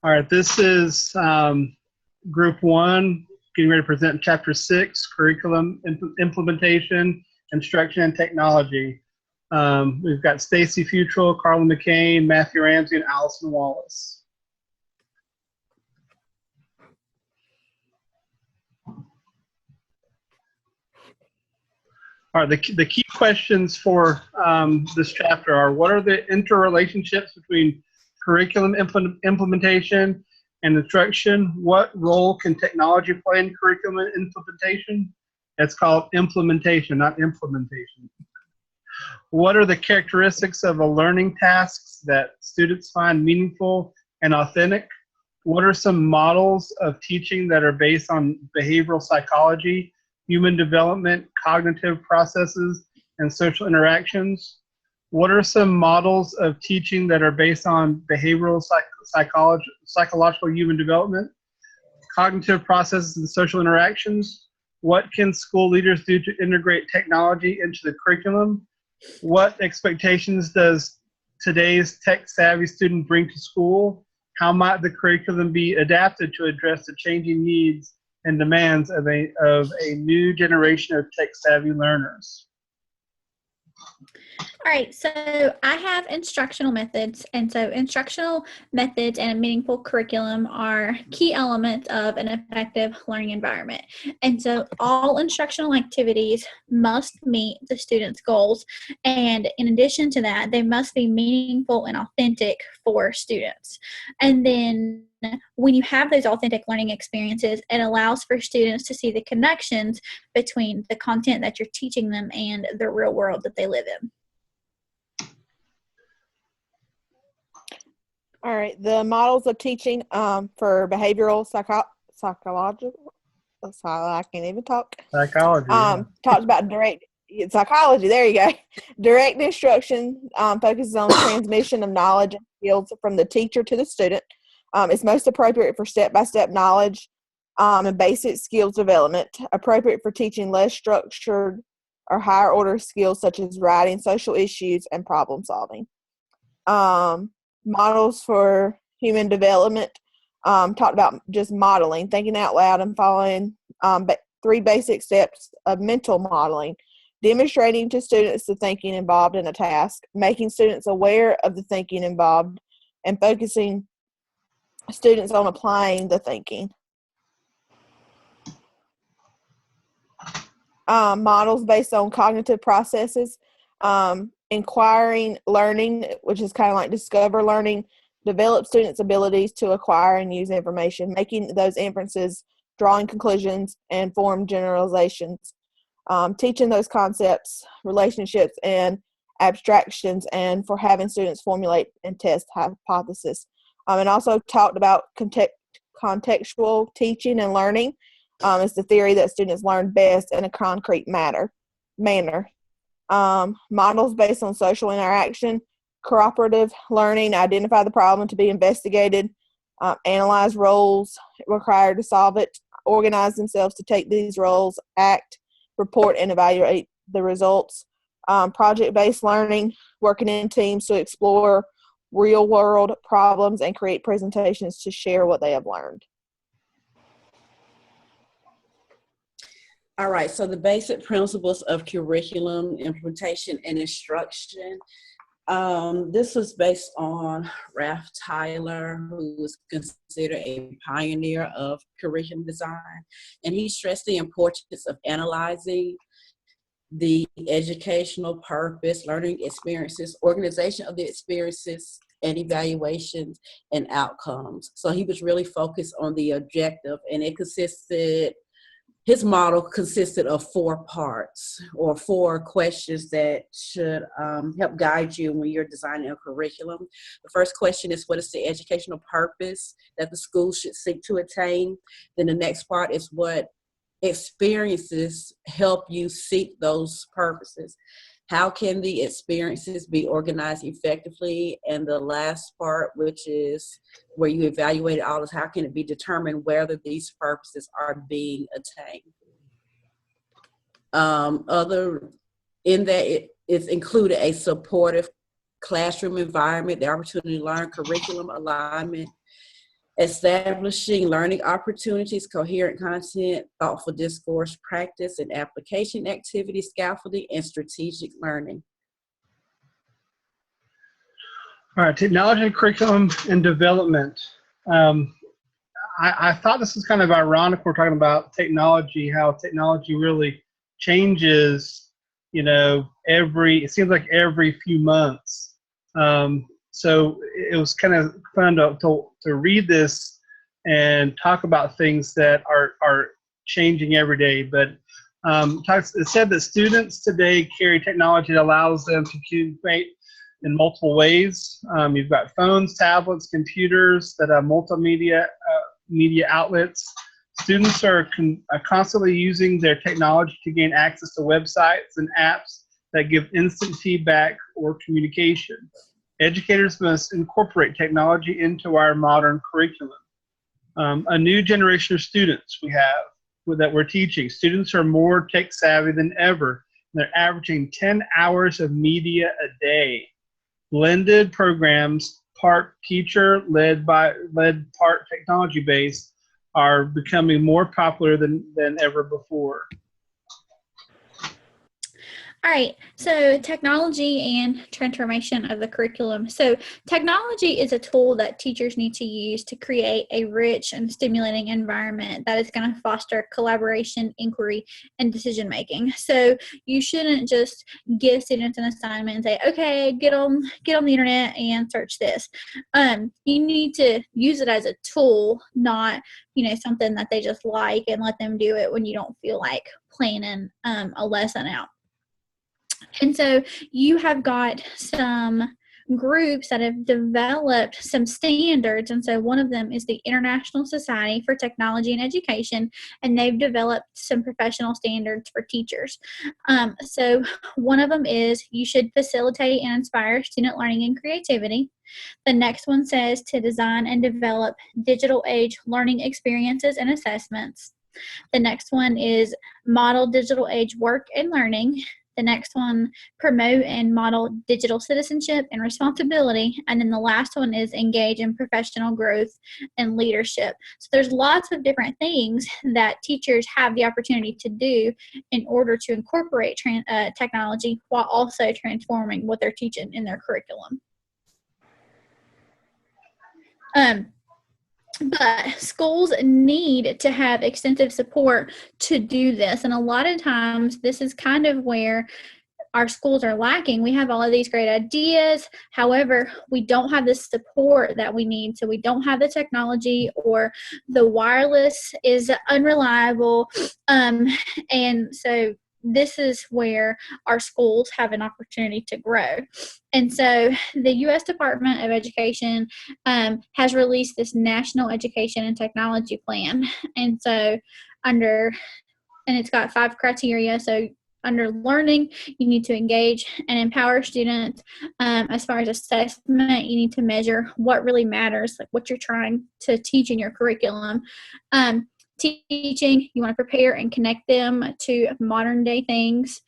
All right, this is Group 1, getting ready to present Chapter 6, Curriculum Implementation, Instruction, and Technology. We've got Stacy Futral, Carla McCain, Matthew Ramsey, and Allison Wallace. All right, the key questions for this chapter are: what are the interrelationships between curriculum implementation and instruction? What role can technology play in curriculum implementation? It's called implementation, not implementation. What are the characteristics of a learning tasks that students find meaningful and authentic? What are some models of teaching that are based on behavioral psychology, human development, cognitive processes, and social interactions? What are some models of teaching that are based on behavioral psychological human development, cognitive processes, and social interactions? What can school leaders do to integrate technology into the curriculum? What expectations does today's tech-savvy student bring to school? How might the curriculum be adapted to address the changing needs and demands of a new generation of tech-savvy learners? All right, so I have instructional methods, and so instructional methods and a meaningful curriculum are key elements of an effective learning environment. And so all instructional activities must meet the student's goals, and in addition to that, they must be meaningful and authentic for students. And then when you have those authentic learning experiences, it allows for students to see the connections between the content that you're teaching them and the real world that they live in. All right, the models of teaching for behavioral psychological, I can't even talk. Psychology. Talked about direct psychology. There you go. Direct instruction focuses on the transmission of knowledge and skills from the teacher to the student. It's most appropriate for step-by-step knowledge and basic skills development, appropriate for teaching less structured or higher order skills such as writing, social issues, and problem solving. Models for human development talked about just modeling, thinking out loud, and following 3 basic steps of mental modeling: demonstrating to students the thinking involved in a task, making students aware of the thinking involved, and focusing students on applying the thinking. Models based on cognitive processes, inquiring learning, which is kind of like discover learning, develop students' abilities to acquire and use information, making those inferences, drawing conclusions, and form generalizations, teaching those concepts, relationships, and abstractions, and for having students formulate and test hypotheses. And also talked about contextual teaching and learning. It's the theory that students learn best in a concrete manner. Models based on social interaction, cooperative learning, identify the problem to be investigated, analyze roles required to solve it, organize themselves to take these roles, act, report, and evaluate the results. Project-based learning, working in teams to explore real-world problems and create presentations to share what they have learned. All right, so the basic principles of curriculum implementation and instruction. This was based on Ralph Tyler, who was considered a pioneer of curriculum design. And he stressed the importance of analyzing the educational purpose, learning experiences, organization of the experiences, and evaluations and outcomes. So he was really focused on the objective, and his model consisted of 4 parts or 4 questions that should help guide you when you're designing a curriculum. The first question is, what is the educational purpose that the school should seek to attain? Then the next part is, what experiences help you seek those purposes? How can the experiences be organized effectively? And the last part, which is where you evaluate all this, how can it be determined whether these purposes are being attained? In that, it's included a supportive classroom environment, the opportunity to learn, curriculum alignment, establishing learning opportunities, coherent content, thoughtful discourse, practice and application activities, scaffolding, and strategic learning. All right, technology, curriculum, and development. I thought this was kind of ironic. We're talking about technology, how technology really changes, it seems like every few months. So it was kind of fun to read this and talk about things that are changing every day. But it said that students today carry technology that allows them to communicate in multiple ways. You've got phones, tablets, computers that have multimedia media outlets. Students are constantly using their technology to gain access to websites and apps that give instant feedback or communication. Educators must incorporate technology into our modern curriculum. A new generation of students we have that we're teaching. Students are more tech savvy than ever. They're averaging 10 hours of media a day. Blended programs, part teacher led, part technology based, are becoming more popular than ever before. All right, so technology and transformation of the curriculum. So technology is a tool that teachers need to use to create a rich and stimulating environment that is going to foster collaboration, inquiry, and decision making. So you shouldn't just give students an assignment and say, okay, get on the internet and search this. You need to use it as a tool, not something that they just like, and let them do it when you don't feel like planning a lesson out. And so you have got some groups that have developed some standards. And so one of them is the International Society for Technology and Education, and they've developed some professional standards for teachers. So one of them is you should facilitate and inspire student learning and creativity. The next one says to design and develop digital age learning experiences and assessments. The next one is model digital age work and learning. The next one, promote and model digital citizenship and responsibility. And then the last one is engage in professional growth and leadership. So there's lots of different things that teachers have the opportunity to do in order to incorporate technology while also transforming what they're teaching in their curriculum. But schools need to have extensive support to do this. And a lot of times this is kind of where our schools are lacking. We have all of these great ideas. However, we don't have the support that we need. So we don't have the technology, or the wireless is unreliable. And so this is where our schools have an opportunity to grow. And so the U.S. Department of Education has released this National Education and Technology Plan. And so it's got 5 criteria. So under learning, you need to engage and empower students. As far as assessment, you need to measure what really matters, like what you're trying to teach in your curriculum. Teaching, you want to prepare and connect them to modern day things.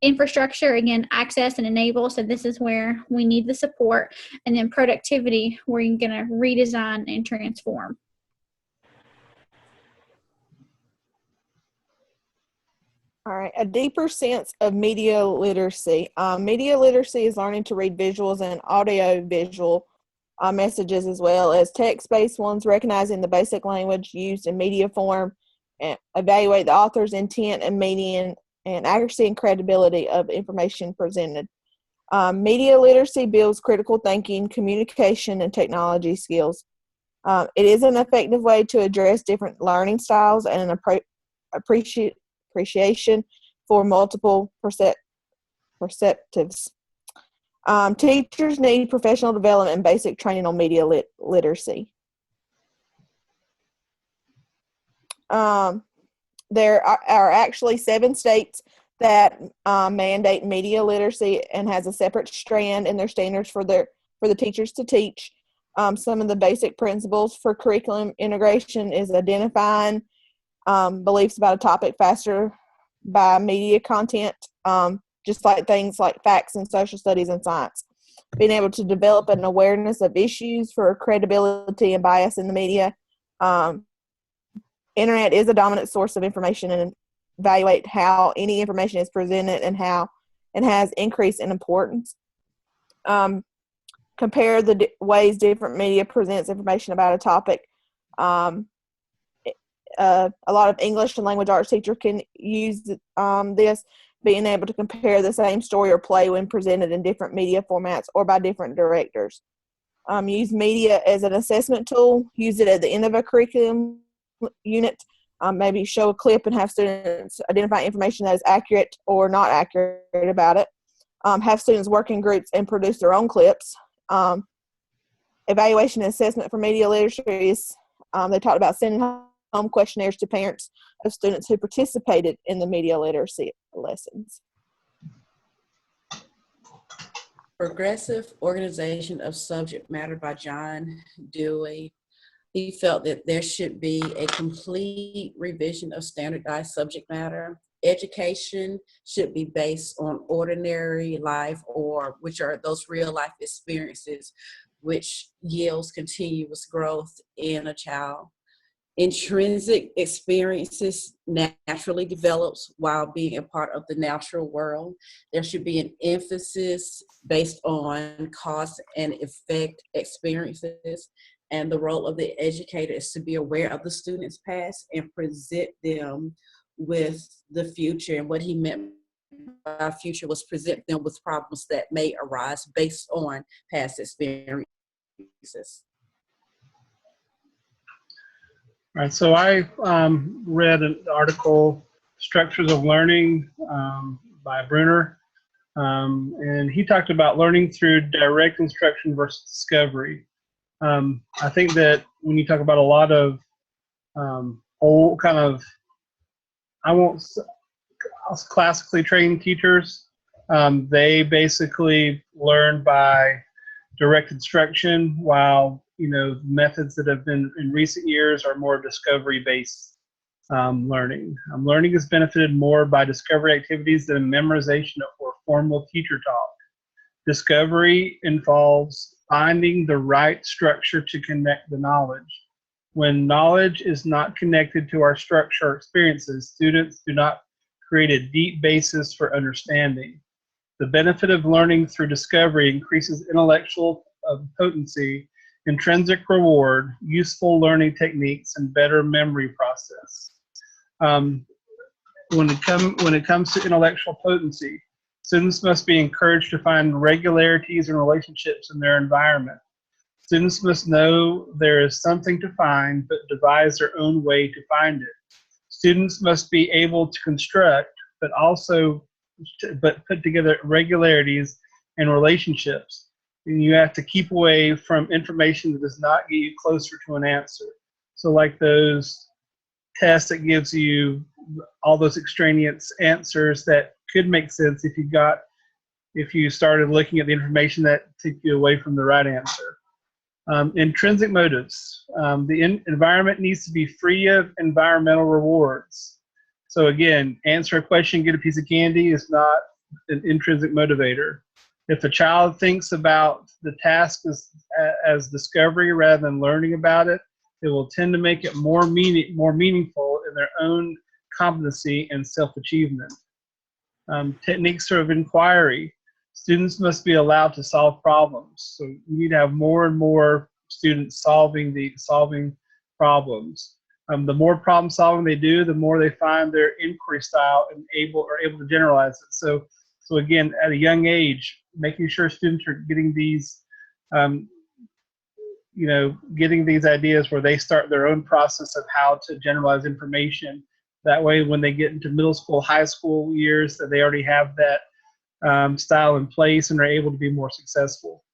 Infrastructure, again, access and enable. So this is where we need the support. And then productivity, where you're going to redesign and transform. All right, a deeper sense of media literacy. Media literacy is learning to read visuals and audio-visual messages, as well as text-based ones, recognizing the basic language used in media form, and evaluate the author's intent and meaning and accuracy and credibility of information presented. Media literacy builds critical thinking, communication, and technology skills. It is an effective way to address different learning styles and an appreciation for multiple perspectives. Teachers need professional development and basic training on media literacy. There are actually 7 states that mandate media literacy and has a separate strand in their standards for the teachers to teach. Some of the basic principles for curriculum integration is identifying beliefs about a topic faster by media content, just like things like facts and social studies and science. being able to develop an awareness of issues for credibility and bias in the media. Internet is a dominant source of information, and evaluate how any information is presented and how it has increased in importance. Compare the ways different media presents information about a topic. A lot of English and language arts teachers can use this, being able to compare the same story or play when presented in different media formats or by different directors. Use media as an assessment tool. Use it at the end of a curriculum unit. Maybe show a clip and have students identify information that is accurate or not accurate about it. Have students work in groups and produce their own clips. Evaluation and assessment for media literacy is, they talked about sending home questionnaires to parents of students who participated in the media literacy lessons. Progressive Organization of Subject Matter by John Dewey. He felt that there should be a complete revision of standardized subject matter. Education should be based on ordinary life, or which are those real life experiences which yields continuous growth in a child. Intrinsic experiences naturally develops while being a part of the natural world. There should be an emphasis based on cause and effect experiences, and the role of the educator is to be aware of the student's past and present them with the future. And what he meant by future was present them with problems that may arise based on past experiences. All right, so I read an article, Structures of Learning by Bruner, and he talked about learning through direct instruction versus discovery. I think that when you talk about a lot of old kind of, I won't classically trained teachers, they basically learn by direct instruction, while methods that have been in recent years are more discovery-based learning. Learning is benefited more by discovery activities than memorization or formal teacher talk. Discovery involves finding the right structure to connect the knowledge. When knowledge is not connected to our structure or experiences, students do not create a deep basis for understanding. The benefit of learning through discovery increases intellectual potency, intrinsic reward, useful learning techniques, and better memory process. When it comes to intellectual potency, students must be encouraged to find regularities and relationships in their environment. Students must know there is something to find, but devise their own way to find it. Students must be able to construct, but put together regularities and relationships. And you have to keep away from information that does not get you closer to an answer. So like those tests that gives you all those extraneous answers that could make sense if you started looking at the information that took you away from the right answer. Intrinsic motives. The environment needs to be free of environmental rewards. So again, answer a question, get a piece of candy is not an intrinsic motivator. If a child thinks about the task as discovery rather than learning about it, it will tend to make it more meaningful in their own competency and self-achievement. Techniques of inquiry. Students must be allowed to solve problems. So you need to have more and more students solving problems. The more problem solving they do, the more they find their inquiry style and are able to generalize it. So again, at a young age, making sure students are getting these, getting these ideas where they start their own process of how to generalize information. That way, when they get into middle school, high school years, that they already have that style in place and are able to be more successful.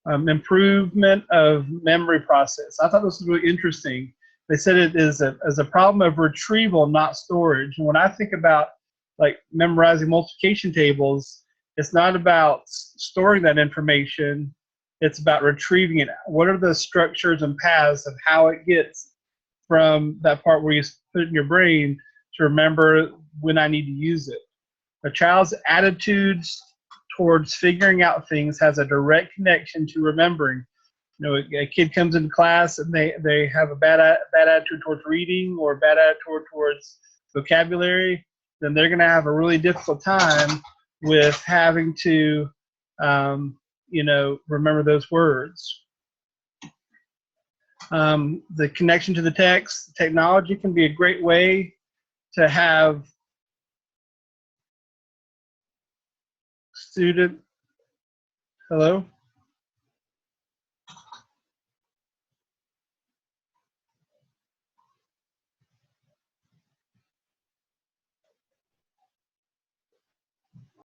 Improvement of memory process. I thought this was really interesting. They said it is a problem of retrieval, not storage. And when I think about like memorizing multiplication tables, it's not about storing that information. It's about retrieving it. What are the structures and paths of how it gets from that part where you put it in your brain to remember when I need to use it? A child's attitudes towards figuring out things has a direct connection to remembering. You know, a kid comes into class and they have a bad attitude towards reading or a bad attitude towards vocabulary, then they're going to have a really difficult time with having to, you know, remember those words. The connection to the text, technology can be a great way to have hello?